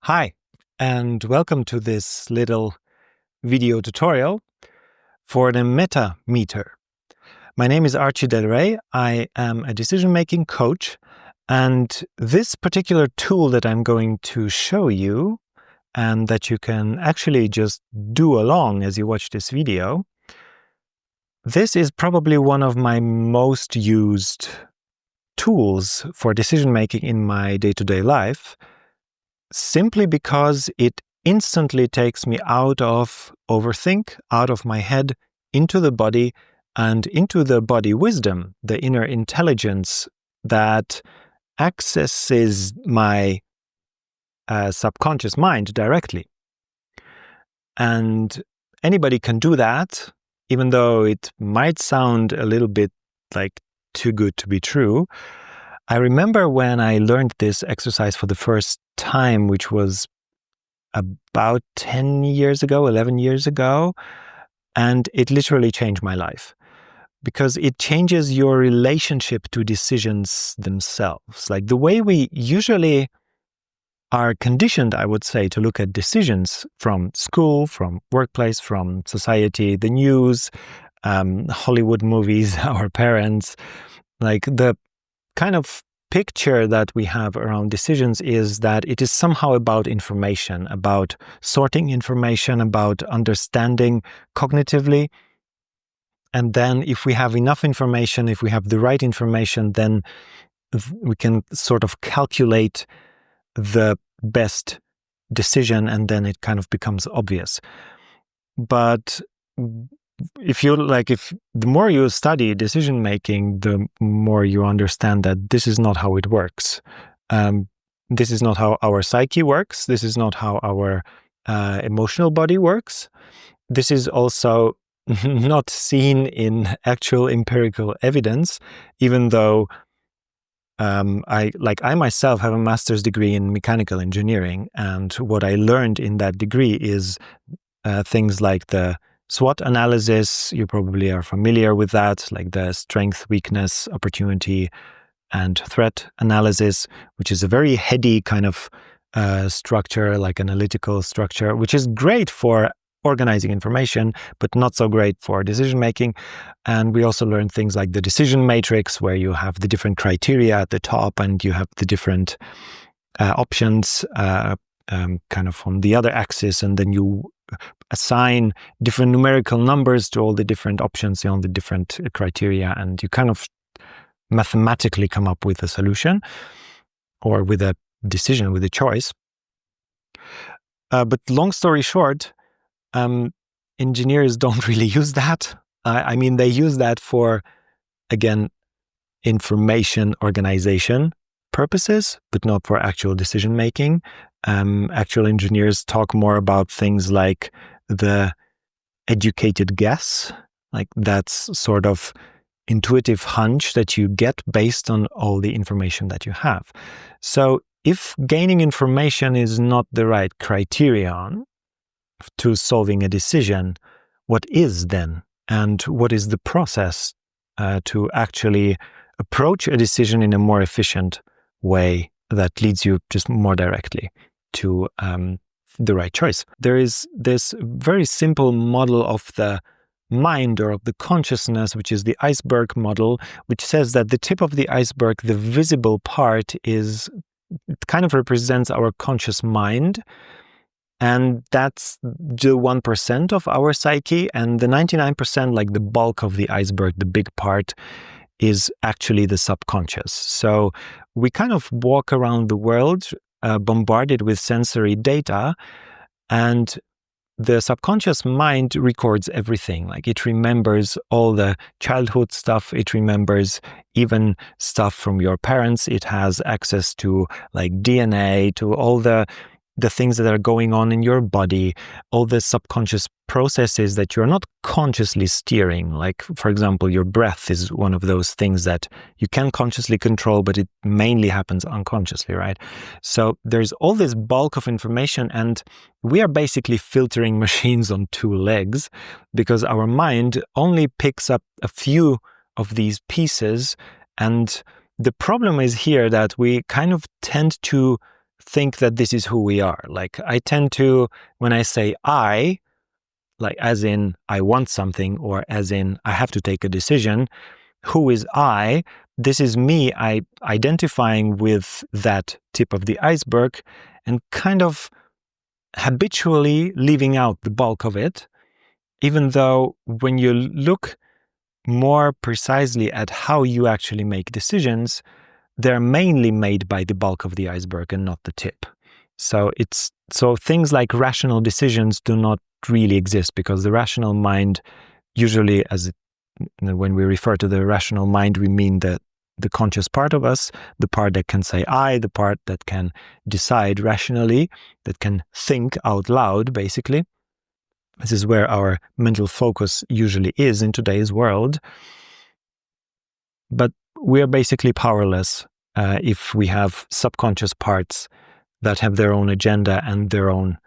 Hi, and welcome to this little video tutorial for the meta meter. My name is Archie Del Rey. I am a decision-making coach, and this particular tool that I'm going to show you and that you can actually just do along as you watch this video, this is probably one of my most used tools for decision-making in my day-to-day life, simply because it instantly takes me out of overthink, out of my head, into the body, and into the body wisdom, the inner intelligence that accesses my subconscious mind directly. And anybody can do that, even though it might sound a little bit like too good to be true. I remember when I learned this exercise for the first time, which was about 10 years ago, 11 years ago, and it literally changed my life because it changes your relationship to decisions themselves. Like the way we usually are conditioned, I would say, to look at decisions from school, from workplace, from society, the news, Hollywood movies, our parents, like the kind of picture that we have around decisions is that it is somehow about information, about sorting information, about understanding cognitively. And then if we have enough information, if we have the right information, then we can sort of calculate the best decision, and then it kind of becomes obvious. But if the more you study decision making, the more you understand that this is not how it works. This is not how our psyche works. This is not how our emotional body works. This is also not seen in actual empirical evidence, even though I myself have a master's degree in mechanical engineering, and what I learned in that degree is things like the SWOT analysis. You probably are familiar with that, like the strength, weakness, opportunity, and threat analysis, which is a very heady kind of structure, like analytical structure, which is great for organizing information, but not so great for decision making. And we also learned things like the decision matrix, where you have the different criteria at the top and you have the different options kind of on the other axis, and then you assign different numerical numbers to all the different options on the different criteria, and you kind of mathematically come up with a solution or with a decision, with a choice. But long story short, engineers don't really use that. I mean, they use that for, again, information organization purposes, but not for actual decision making. Actual engineers talk more about things like the educated guess, like that's sort of intuitive hunch that you get based on all the information that you have. So if gaining information is not the right criterion to solving a decision, what is then? And what is the process to actually approach a decision in a more efficient way that leads you just more directly to the right choice? There is this very simple model of the mind or of the consciousness, which is the iceberg model, which says that the tip of the iceberg, the visible part, it kind of represents our conscious mind. And that's the 1% of our psyche, and the 99%, like the bulk of the iceberg, the big part, is actually the subconscious. So we kind of walk around the world bombarded with sensory data, and the subconscious mind records everything. Like it remembers all the childhood stuff. It remembers even stuff from your parents. It has access to like DNA, to all the things that are going on in your body, all the subconscious processes that you're not consciously steering. Like, for example, your breath is one of those things that you can consciously control, but it mainly happens unconsciously, right? So there's all this bulk of information, and we are basically filtering machines on two legs because our mind only picks up a few of these pieces. And the problem is here that we kind of tend to think that this is who we are. Like I tend to, when I say I, like as in I want something or as in I have to take a decision, who is I? This is me identifying with that tip of the iceberg and kind of habitually leaving out the bulk of it, even though when you look more precisely at how you actually make decisions, they're mainly made by the bulk of the iceberg and not the tip. So things like rational decisions do not really exist, because the rational mind usually, when we refer to the rational mind, we mean the conscious part of us, the part that can say I, the part that can decide rationally, that can think out loud, basically. This is where our mental focus usually is in today's world. But we are basically powerless if we have subconscious parts that have their own agenda and their own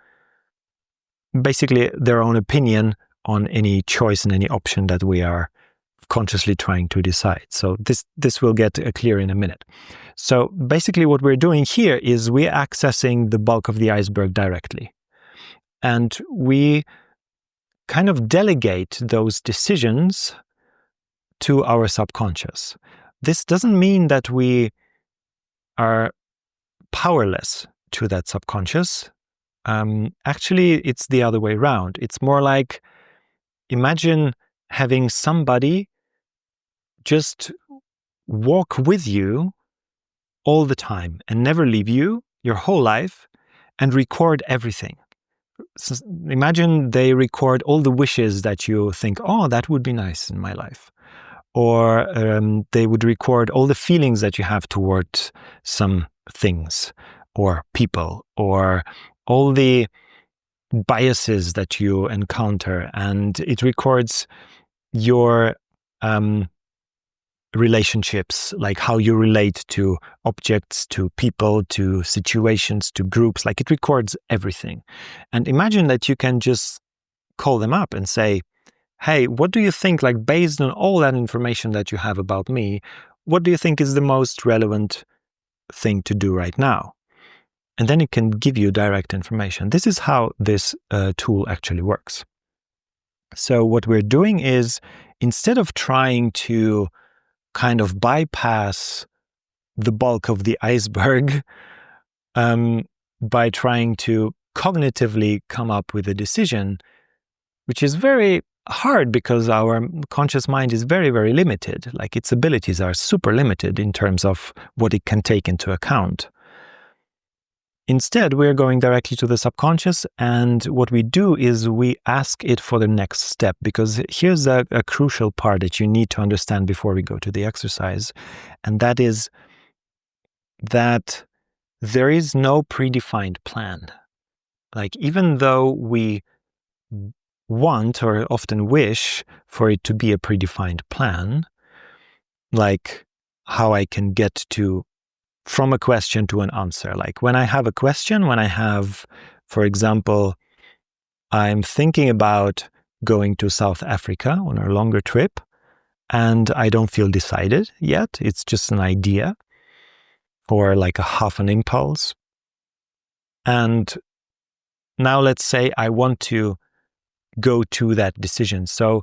opinion on any choice and any option that we are consciously trying to decide. So this will get clear in a minute. So basically what we're doing here is we're accessing the bulk of the iceberg directly. And we kind of delegate those decisions to our subconscious. This doesn't mean that we are powerless to that subconscious. Actually, it's the other way around. It's more like, imagine having somebody just walk with you all the time and never leave you your whole life and record everything. So imagine they record all the wishes that you think, oh, that would be nice in my life. Or they would record all the feelings that you have towards some things or people, or all the biases that you encounter. And it records your relationships, like how you relate to objects, to people, to situations, to groups. Like it records everything. And imagine that you can just call them up and say, hey, what do you think, like based on all that information that you have about me, what do you think is the most relevant thing to do right now? And then it can give you direct information. This is how this tool actually works. So what we're doing is, instead of trying to kind of bypass the bulk of the iceberg by trying to cognitively come up with a decision, which is very hard because our conscious mind is very, very limited. Like its abilities are super limited in terms of what it can take into account. Instead, we're going directly to the subconscious, and what we do is we ask it for the next step, because here's a crucial part that you need to understand before we go to the exercise, and that is that there is no predefined plan. Like, even though we want or often wish for it to be a predefined plan, like how I can get from a question to an answer. Like when I have a question, for example, I'm thinking about going to South Africa on a longer trip, and I don't feel decided yet. It's just an idea or like a half an impulse. And now let's say I want to go to that decision. So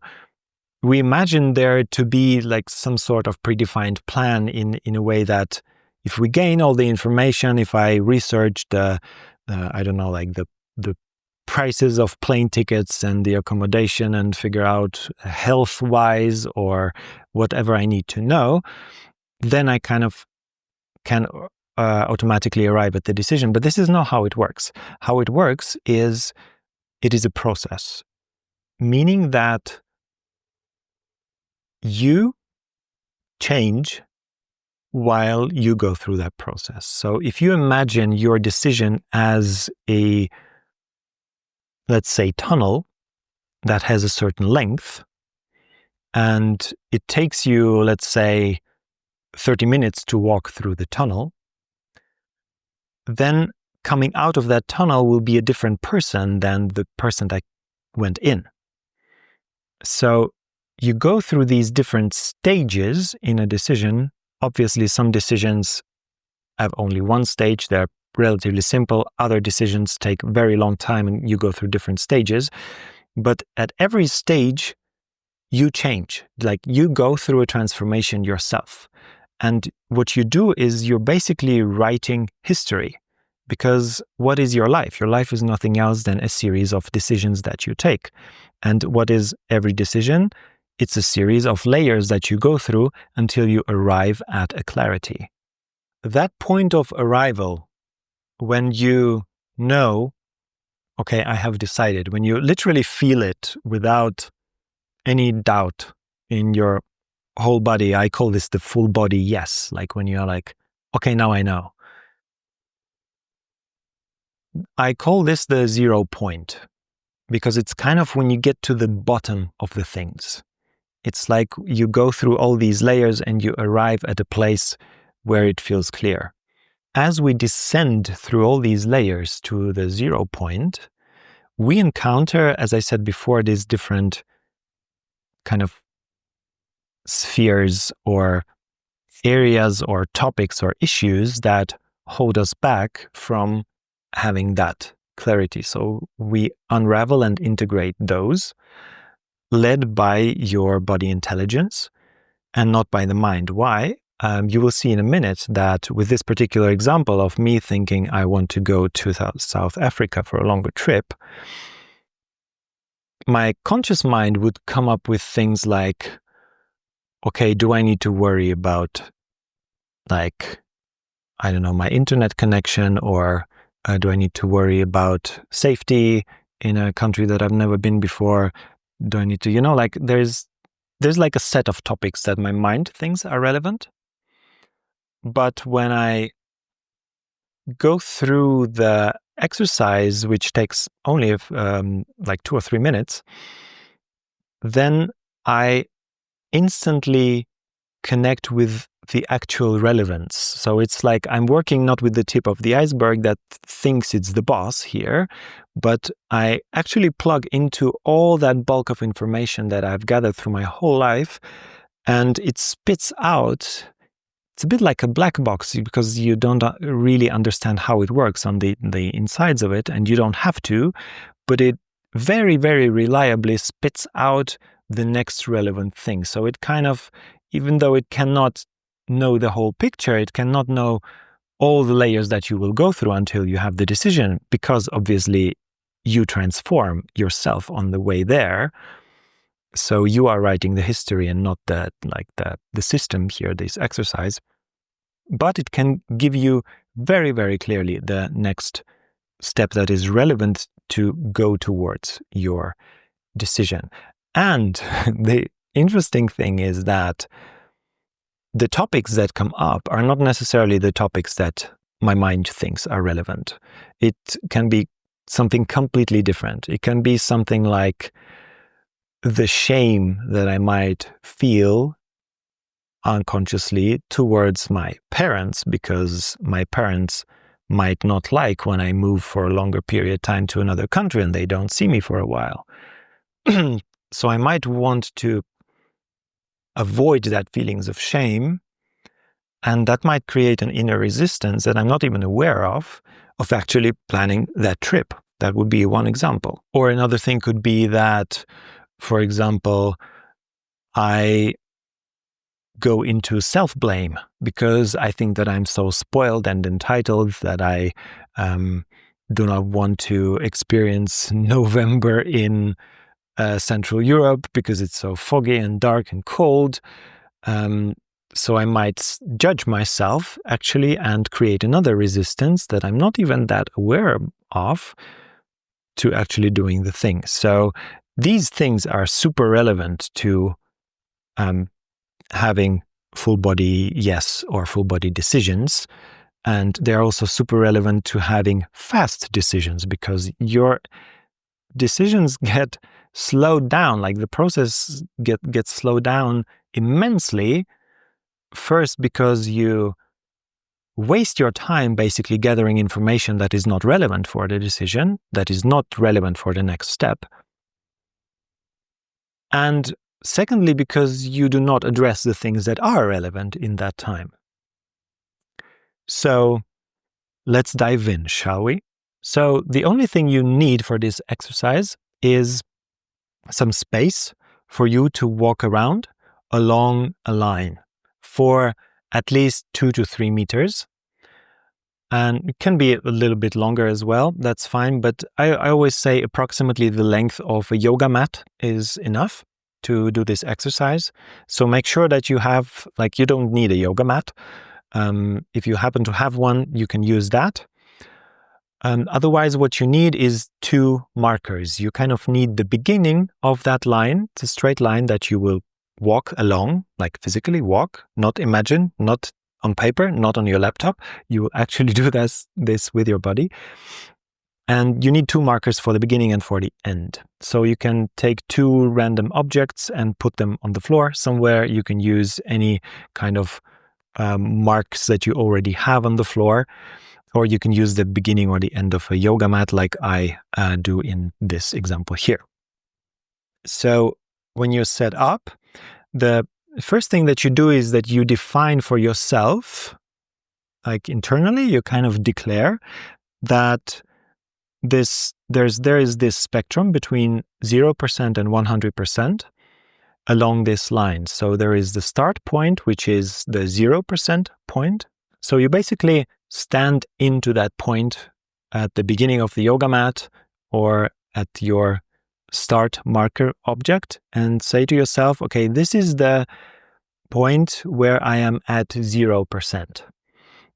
we imagine there to be like some sort of predefined plan in a way that if we gain all the information, if I research the prices of plane tickets and the accommodation and figure out health-wise or whatever I need to know, then I kind of can automatically arrive at the decision. But this is not how it works. How it works is it is a process, meaning that you change while you go through that process. So if you imagine your decision as a, let's say, tunnel that has a certain length, and it takes you, let's say, 30 minutes to walk through the tunnel, then coming out of that tunnel will be a different person than the person that went in. So you go through these different stages in a decision. Obviously, some decisions have only one stage. They're relatively simple. Other decisions take very long time and you go through different stages. But at every stage, you change. Like you go through a transformation yourself. And what you do is you're basically writing history. Because what is your life? Your life is nothing else than a series of decisions that you take. And what is every decision? It's a series of layers that you go through until you arrive at a clarity. That point of arrival, when you know, okay, I have decided, when you literally feel it without any doubt in your whole body, I call this the full body yes. Like when you're like, okay, now I know. I call this the 0 point because it's kind of when you get to the bottom of the things. It's like you go through all these layers and you arrive at a place where it feels clear. As we descend through all these layers to the 0 point, we encounter, as I said before, these different kind of spheres or areas or topics or issues that hold us back from having that clarity. So we unravel and integrate those, led by your body intelligence and not by the mind. Why? You will see in a minute that with this particular example of me thinking I want to go to South Africa for a longer trip, my conscious mind would come up with things like, okay, do I need to worry about, like, I don't know, my internet connection, or do I need to worry about safety in a country that I've never been before? Do I need to, like there's like a set of topics that my mind thinks are relevant. But when I go through the exercise, which takes only like 2 or 3 minutes, then I instantly connect with the actual relevance. So it's like I'm working not with the tip of the iceberg that thinks it's the boss here, but I actually plug into all that bulk of information that I've gathered through my whole life, and it spits out. It's a bit like a black box because you don't really understand how it works on the insides of it, and you don't have to, but it very, very reliably spits out the next relevant thing. So it kind of, even though it cannot know the whole picture, it cannot know all the layers that you will go through until you have the decision, because obviously you transform yourself on the way there. So you are writing the history and not the system here, this exercise. But it can give you very, very clearly the next step that is relevant to go towards your decision. And the interesting thing is that the topics that come up are not necessarily the topics that my mind thinks are relevant. It can be something completely different. It can be something like the shame that I might feel unconsciously towards my parents, because my parents might not like when I move for a longer period of time to another country and they don't see me for a while. So I might want to avoid that feelings of shame, and that might create an inner resistance that I'm not even aware of actually planning that trip. That would be one example. Or another thing could be that, for example, I go into self-blame because I think that I'm so spoiled and entitled that I do not want to experience November in Central Europe because it's so foggy and dark and cold. So I might judge myself actually and create another resistance that I'm not even that aware of to actually doing the thing. So these things are super relevant to having full body yes or full body decisions. And they're also super relevant to having fast decisions, because your decisions get slowed down, like the process gets slowed down immensely. First, because you waste your time basically gathering information that is not relevant for the decision, that is not relevant for the next step. And secondly, because you do not address the things that are relevant in that time. So let's dive in, shall we? So the only thing you need for this exercise is some space for you to walk around along a line for at least 2 to 3 meters. And it can be a little bit longer as well, that's fine. But I always say approximately the length of a yoga mat is enough to do this exercise. So make sure that you have, you don't need a yoga mat. If you happen to have one, you can use that. Otherwise, what you need is 2 markers. You kind of need the beginning of that line, the straight line that you will walk along, like physically walk, not imagine, not on paper, not on your laptop. You will actually do this with your body. And you need 2 markers for the beginning and for the end. So you can take 2 random objects and put them on the floor somewhere. You can use any kind of marks that you already have on the floor, or you can use the beginning or the end of a yoga mat like I do in this example here. So when you're set up, the first thing that you do is that you define for yourself, like internally, you kind of declare that there is this spectrum between 0% and 100% along this line. So there is the start point, which is the 0% point. So you basically stand into that point at the beginning of the yoga mat or at your start marker object and say to yourself, okay, this is the point where I am at 0%.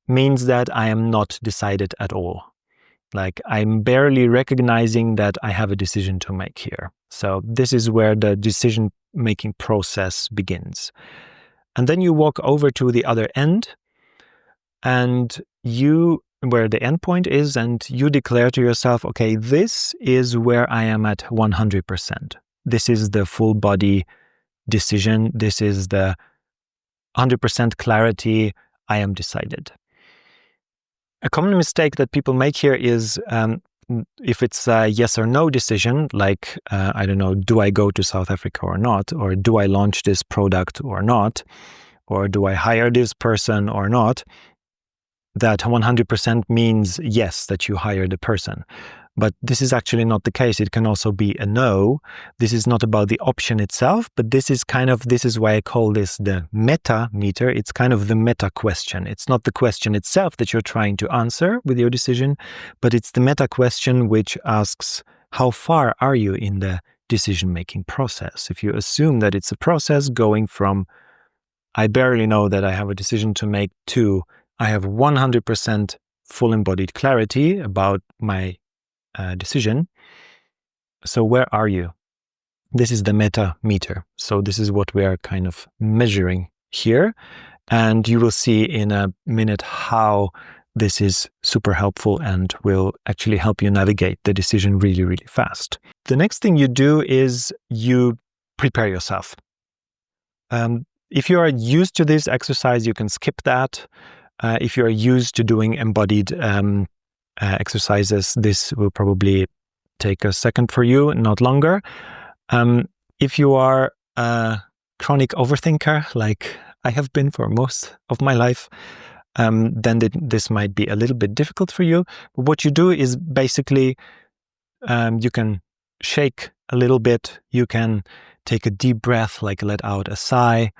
Means that I am not decided at all. Like I'm barely recognizing that I have a decision to make here. So this is where the decision-making process begins. And then you walk over to the other end and where the end point is, and you declare to yourself, okay, this is where I am at 100%. This is the full body decision. This is the 100% clarity. I am decided. A common mistake that people make here is if it's a yes or no decision, like, I don't know, do I go to South Africa or not? Or do I launch this product or not? Or do I hire this person or not? That 100% means yes, that you hire the person. But this is actually not the case. It can also be a no. This is not about the option itself, but this is why I call this the meta meter. It's kind of the meta question. It's not the question itself that you're trying to answer with your decision, but it's the meta question which asks, how far are you in the decision-making process? If you assume that it's a process going from, I barely know that I have a decision to make, to I have 100% full embodied clarity about my decision. So where are you? This is the meta meter. So this is what we are kind of measuring here. And you will see in a minute how this is super helpful and will actually help you navigate the decision really, really fast. The next thing you do is you prepare yourself. If you are used to this exercise, you can skip that. If you are used to doing embodied exercises, this will probably take a second for you, not longer. If you are a chronic overthinker, like I have been for most of my life, then this might be a little bit difficult for you. But what you do is basically you can shake a little bit. You can take a deep breath, like let out a sigh,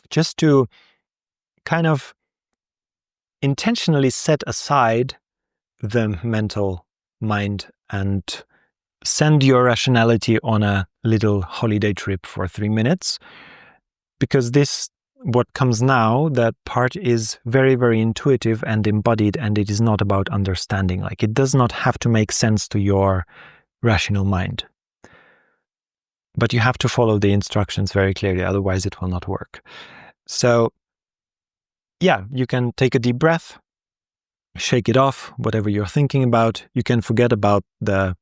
just to kind of intentionally set aside the mental mind and send your rationality on a little holiday trip for 3 minutes. Because what comes now, that part is very, very intuitive and embodied, and it is not about understanding. Like it does not have to make sense to your rational mind. But you have to follow the instructions very clearly, otherwise it will not work. So yeah, you can take a deep breath, shake it off, whatever you're thinking about. You can forget about the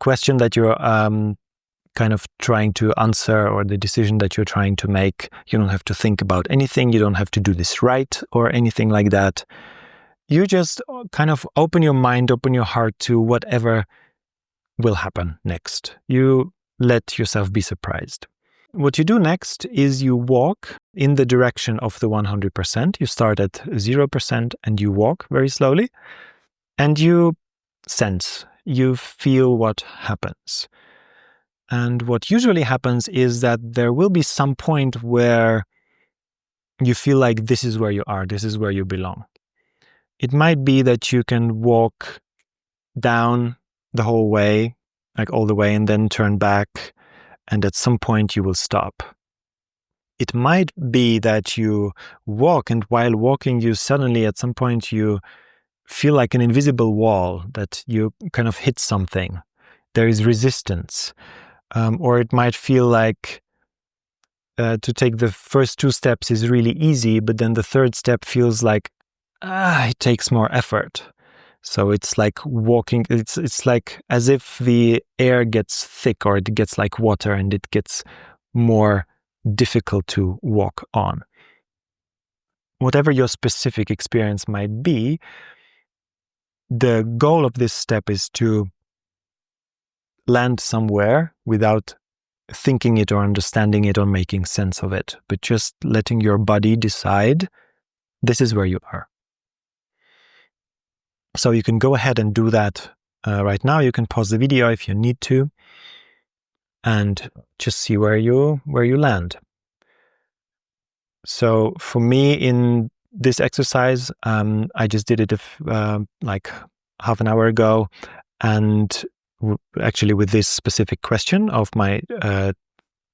question that you're kind of trying to answer or the decision that you're trying to make. You don't have to think about anything. You don't have to do this right or anything like that. You just kind of open your mind, open your heart to whatever will happen next. You let yourself be surprised. What you do next is you walk in the direction of the 100%. You start at 0% and you walk very slowly, and you sense, you feel what happens. And what usually happens is that there will be some point where you feel like this is where you are, this is where you belong. It might be that you can walk down the whole way, like all the way, and then turn back, and at some point you will stop. It might be that you walk, and while walking, you suddenly, at some point, you feel like an invisible wall, that you kind of hit something. There is resistance. Or it might feel like to take the first 2 steps is really easy, but then the third step feels like, it takes more effort. So it's like walking, it's like as if the air gets thick, or it gets like water, and it gets more difficult to walk on. Whatever your specific experience might be, the goal of this step is to land somewhere without thinking it or understanding it or making sense of it, but just letting your body decide this is where you are. So you can go ahead and do that right now. You can pause the video if you need to, and just see where you land. So for me, in this exercise, I just did it like half an hour ago, and actually with this specific question of my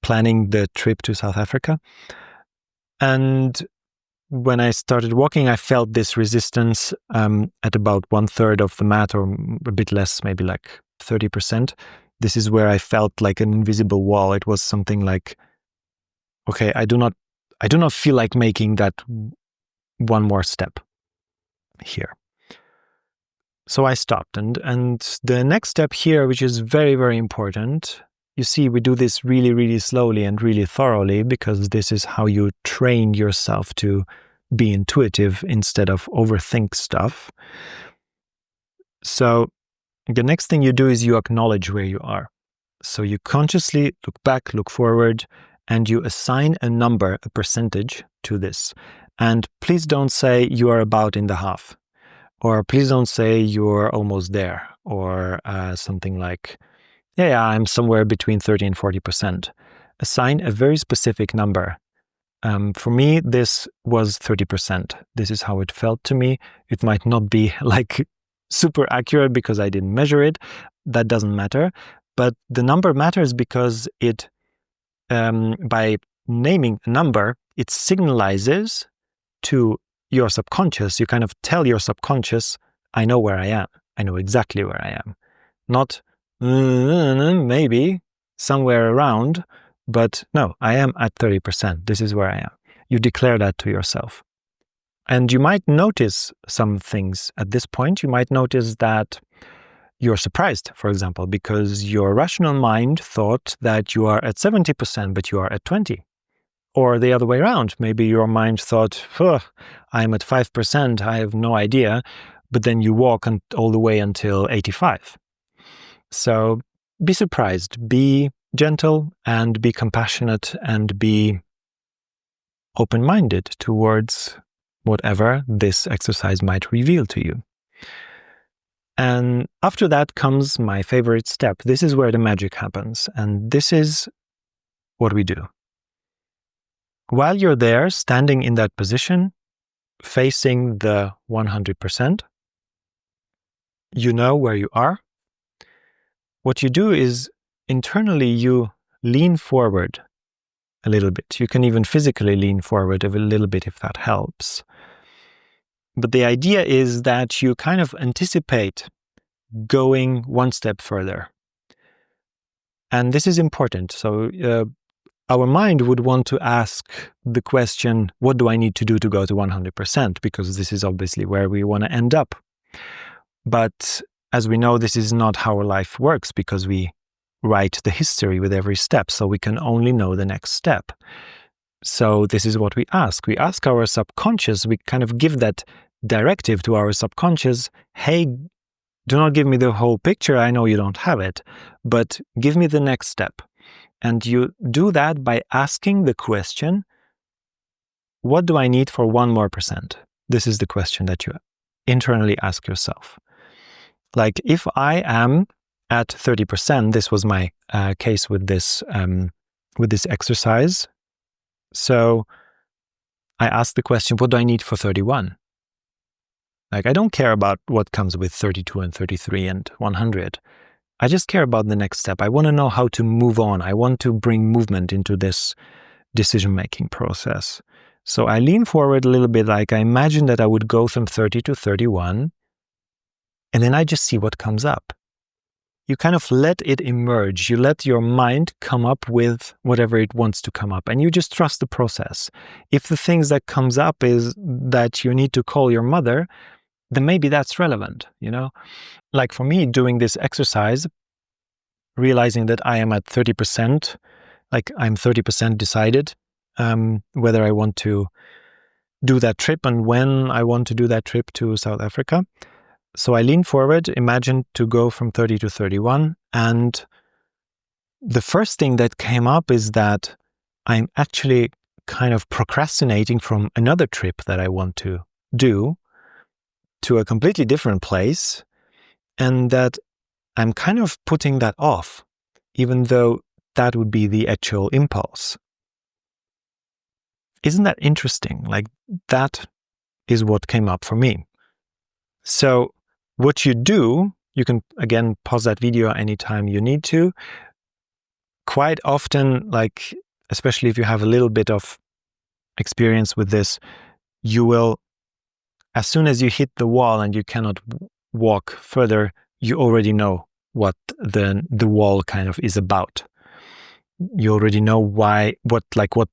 planning the trip to South Africa. And when I started walking, I felt this resistance at about 1/3 of the mat, or a bit less, maybe like 30%. This is where I felt like an invisible wall. It was something like, okay, I do not feel like making that one more step here. So I stopped, and the next step here, which is very, very important, you see, we do this really, really slowly and really thoroughly, because this is how you train yourself to be intuitive instead of overthink stuff. So the next thing you do is you acknowledge where you are. So you consciously look back, look forward, and you assign a number, a percentage to this. And please don't say you are about in the half, or please don't say you're almost there, or something like, yeah, I'm somewhere between 30 and 40%. Assign a very specific number. For me, this was 30%. This is how it felt to me. It might not be like super accurate because I didn't measure it. That doesn't matter. But the number matters because it, by naming a number, it signalizes to your subconscious. You kind of tell your subconscious, I know where I am. I know exactly where I am. Not maybe somewhere around, but no, I am at 30%. This is where I am. You declare that to yourself. And you might notice some things at this point. You might notice that you're surprised, for example, because your rational mind thought that you are at 70%, but you are at 20%. Or the other way around. Maybe your mind thought, I'm at 5%, I have no idea, but then you walk all the way until 85%. So be surprised, be gentle, and be compassionate, and be open-minded towards whatever this exercise might reveal to you. And after that comes my favorite step. This is where the magic happens, and this is what we do. While you're there, standing in that position, facing the 100%, you know where you are. What you do is, internally, you lean forward a little bit. You can even physically lean forward a little bit if that helps. But the idea is that you kind of anticipate going one step further. And this is important. So our mind would want to ask the question, what do I need to do to go to 100%? Because this is obviously where we want to end up. But as we know, this is not how life works, because we write the history with every step, so we can only know the next step. So this is what we ask. We ask our subconscious, we kind of give that directive to our subconscious, hey, do not give me the whole picture, I know you don't have it, but give me the next step. And you do that by asking the question, what do I need for 1% more? This is the question that you internally ask yourself. Like if I am at 30%, this was my case with this exercise. So I asked the question, what do I need for 31? Like I don't care about what comes with 32 and 33 and 100. I just care about the next step. I want to know how to move on. I want to bring movement into this decision-making process. So I lean forward a little bit, like I imagine that I would go from 30 to 31, and then I just see what comes up. You kind of let it emerge. You let your mind come up with whatever it wants to come up, and you just trust the process. If the things that comes up is that you need to call your mother, then maybe that's relevant, Like for me, doing this exercise, realizing that I am at 30%, like I'm 30% decided whether I want to do that trip and when I want to do that trip to South Africa. So I lean forward, imagine to go from 30 to 31. And the first thing that came up is that I'm actually kind of procrastinating from another trip that I want to do to a completely different place. And that I'm kind of putting that off, even though that would be the actual impulse. Isn't that interesting? Like that is what came up for me. So what you do, you can again pause that video anytime you need to. Quite often, like especially if you have a little bit of experience with this, you will, as soon as you hit the wall and you cannot walk further, you already know what the wall kind of is about. You already know what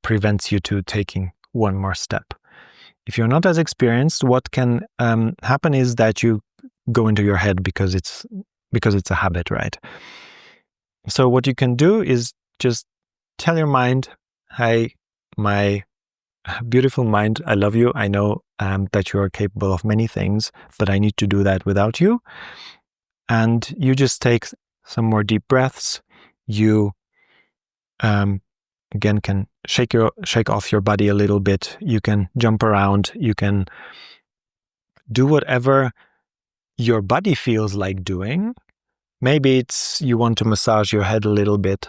prevents you to taking one more step. If you're not as experienced, what can happen is that you go into your head because it's a habit, right? So what you can do is just tell your mind, hey, my beautiful mind, I love you. I know that you are capable of many things, but I need to do that without you. And you just take some more deep breaths. You again can shake off your body a little bit. You can jump around. You can do whatever your body feels like doing. Maybe it's you want to massage your head a little bit.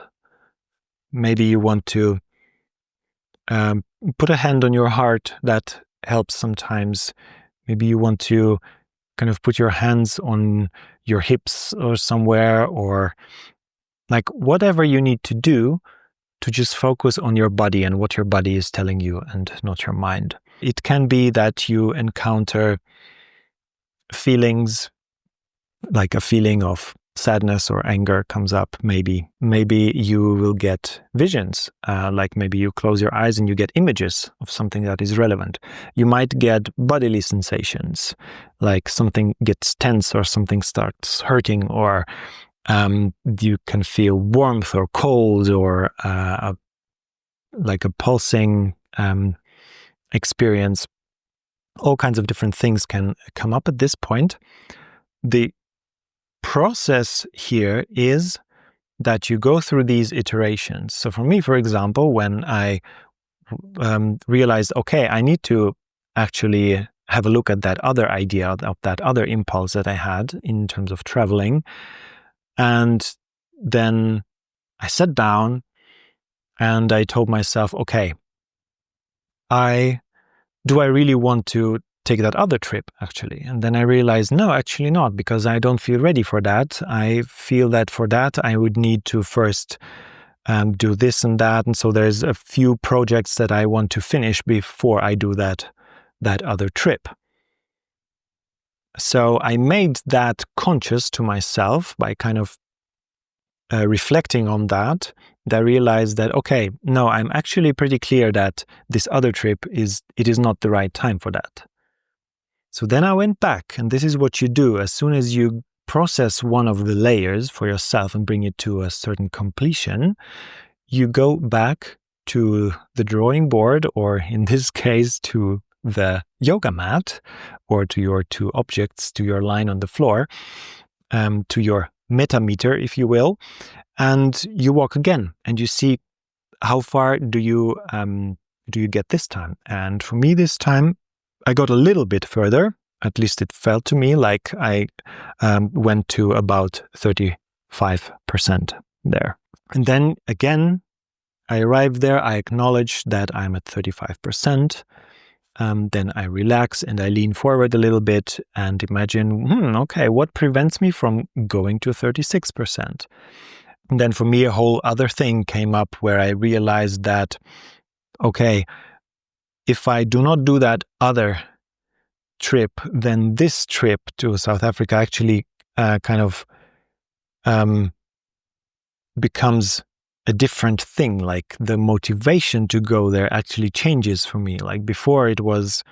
Maybe you want to put a hand on your heart. That helps sometimes. Maybe you want to kind of put your hands on your hips or somewhere, or like whatever you need to do to just focus on your body and what your body is telling you and not your mind. It can be that you encounter feelings, like a feeling of sadness or anger comes up. Maybe you will get visions, like maybe you close your eyes and you get images of something that is relevant. You might get bodily sensations, like something gets tense or something starts hurting, or you can feel warmth or cold, or like a pulsing experience. All kinds of different things can come up at this point. The process here is that you go through these iterations. So for me, for example, when I realized, okay, I need to actually have a look at that other idea, of that other impulse that I had in terms of traveling. And then I sat down and I told myself, okay, do I really want to take that other trip, actually? And then I realized, no, actually not, because I don't feel ready for that. I feel that for that, I would need to first do this and that. And so there's a few projects that I want to finish before I do that other trip. So I made that conscious to myself by kind of reflecting on that. I realized that, okay, no, I'm actually pretty clear that this other trip is not the right time for that. So then I went back, and this is what you do. As soon as you process one of the layers for yourself and bring it to a certain completion, you go back to the drawing board, or in this case, to the yoga mat, or to your two objects, to your line on the floor, to your metameter, if you will. and you walk again, and you see how far do you get this time. And for me, this time, I got a little bit further. At least it felt to me like I went to about 35% there. And then again, I arrived there. I acknowledge that I'm at 35%. Then I relax and I lean forward a little bit and imagine, okay, what prevents me from going to 36%? And then for me, a whole other thing came up where I realized that, okay, if I do not do that other trip, then this trip to South Africa actually kind of becomes a different thing. Like the motivation to go there actually changes for me. Like before it was,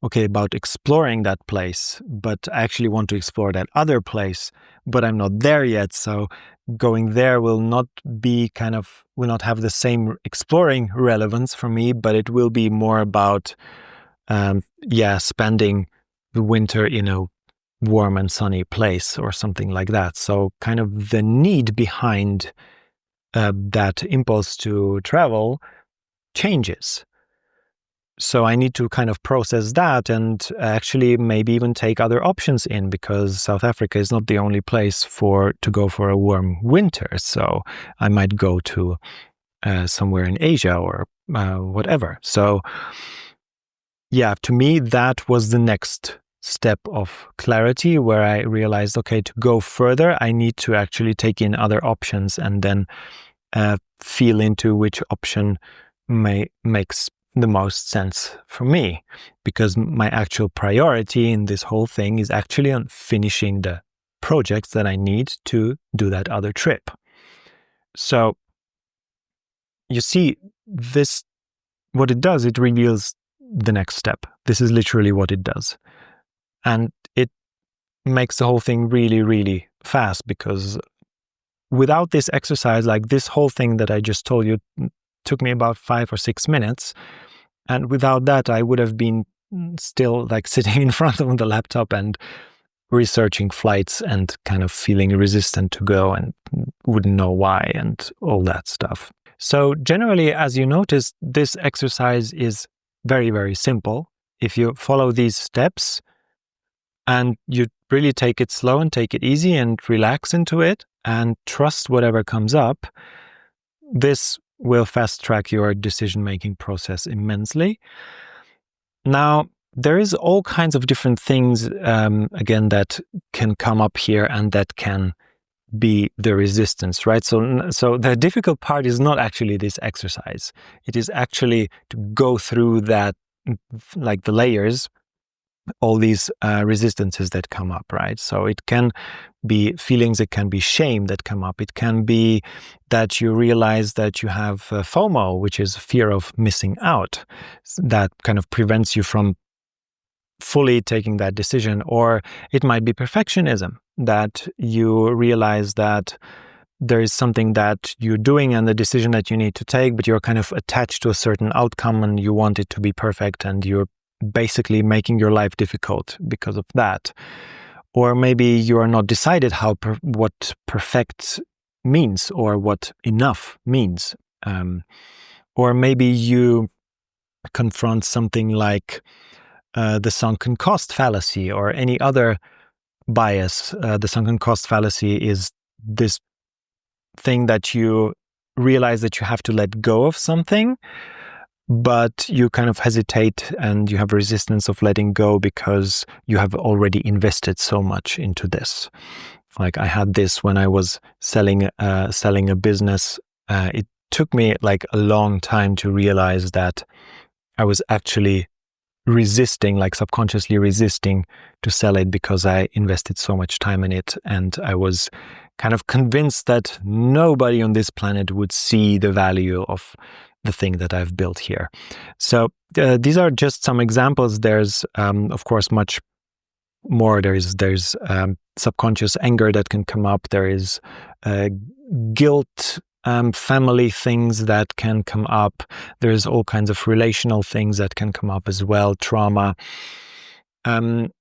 okay, about exploring that place, but I actually want to explore that other place, but I'm not there yet. So going there will not have the same exploring relevance for me, but it will be more about, spending the winter in a warm and sunny place or something like that. So kind of the need behind that impulse to travel changes. So I need to kind of process that and actually maybe even take other options in, because South Africa is not the only place to go for a warm winter. So I might go to somewhere in Asia or whatever. So yeah, to me, that was the next step of clarity where I realized, okay, to go further, I need to actually take in other options and then feel into which option makes the most sense for me, because my actual priority in this whole thing is actually on finishing the projects that I need to do that other trip. So you see, this, what it does, it reveals the next step. This is literally what it does. And it makes the whole thing really, really fast, because without this exercise, like this whole thing that I just told you took me about 5 or 6 minutes. And without that, I would have been still like sitting in front of the laptop and researching flights and kind of feeling resistant to go and wouldn't know why and all that stuff. So generally, as you notice, this exercise is very, very simple. If you follow these steps and you really take it slow and take it easy and relax into it and trust whatever comes up, this will fast track your decision-making process immensely. Now, there is all kinds of different things, again, that can come up here and that can be the resistance, right? So the difficult part is not actually this exercise. It is actually to go through that, like the layers, all these resistances that come up, right? So it can be feelings, it can be shame that come up. It can be that you realize that you have FOMO, which is fear of missing out, that kind of prevents you from fully taking that decision. Or it might be perfectionism, that you realize that there is something that you're doing and the decision that you need to take, but you're kind of attached to a certain outcome and you want it to be perfect, and you're basically making your life difficult because of that. Or maybe you are not decided what perfect means or what enough means. Or maybe you confront something like the sunken cost fallacy or any other bias. The sunken cost fallacy is this thing that you realize that you have to let go of something, but you kind of hesitate and you have resistance of letting go because you have already invested so much into this. Like I had this when I was selling a business. It took me like a long time to realize that I was actually resisting, like subconsciously resisting to sell it because I invested so much time in it. And I was kind of convinced that nobody on this planet would see the value of the thing that I've built here. So these are just some examples. There's, of course, much more. There's subconscious anger that can come up. There is guilt, family things that can come up. There's all kinds of relational things that can come up as well, trauma. And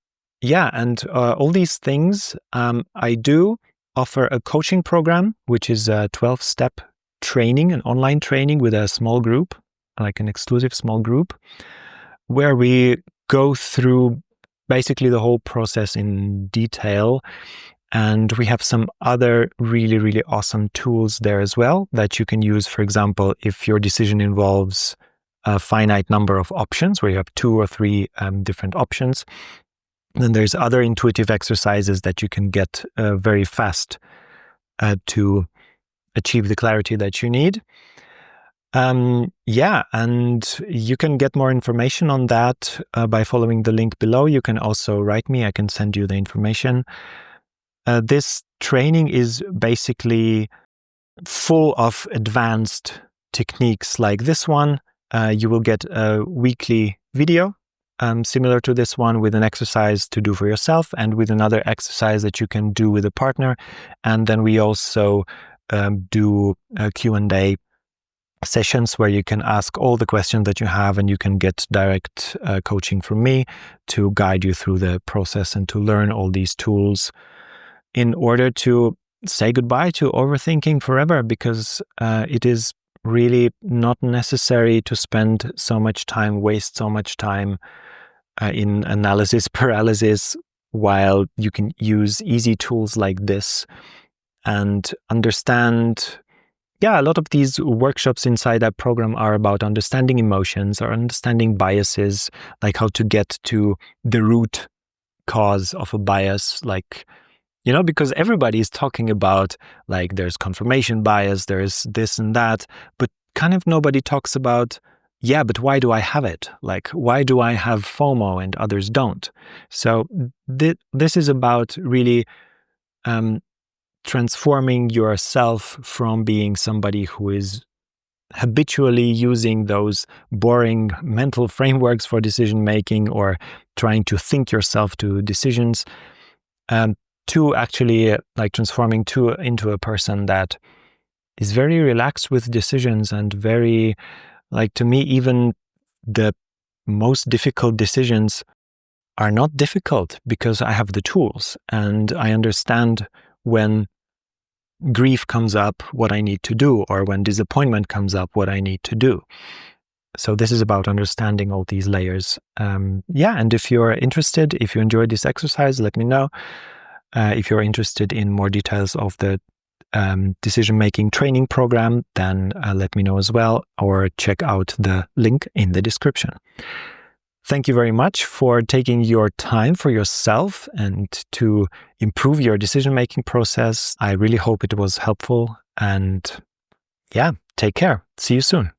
all these things I do offer a coaching program, which is a 12-step training, an online training with a small group, like an exclusive small group, where we go through basically the whole process in detail. And we have some other really, really awesome tools there as well that you can use. For example, if your decision involves a finite number of options, where you have 2 or 3 different options, then there's other intuitive exercises that you can get very fast to achieve the clarity that you need. And you can get more information on that by following the link below. You can also write me. I can send you the information. This training is basically full of advanced techniques like this one. You will get a weekly video similar to this one, with an exercise to do for yourself and with another exercise that you can do with a partner. And then we also do Q&A sessions where you can ask all the questions that you have, and you can get direct coaching from me to guide you through the process and to learn all these tools in order to say goodbye to overthinking forever, because it is really not necessary to spend so much time, waste so much time in analysis paralysis, while you can use easy tools like this and understand. A lot of these workshops inside that program are about understanding emotions or understanding biases, like how to get to the root cause of a bias, like, because everybody is talking about, like, there's confirmation bias, there's this and that, but kind of nobody talks about, but why do I have it? Like, why do I have FOMO and others don't? So this is about really transforming yourself from being somebody who is habitually using those boring mental frameworks for decision making or trying to think yourself to decisions, to actually transforming into a person that is very relaxed with decisions, and very, to me, even the most difficult decisions are not difficult because I have the tools and I understand when grief comes up, what I need to do, or when disappointment comes up, what I need to do. So this is about understanding all these layers. And if you're interested, if you enjoyed this exercise, let me know. If you're interested in more details of the decision-making training program, then let me know as well, or check out the link in the description. Thank you very much for taking your time for yourself and to improve your decision-making process. I really hope it was helpful, and take care. See you soon.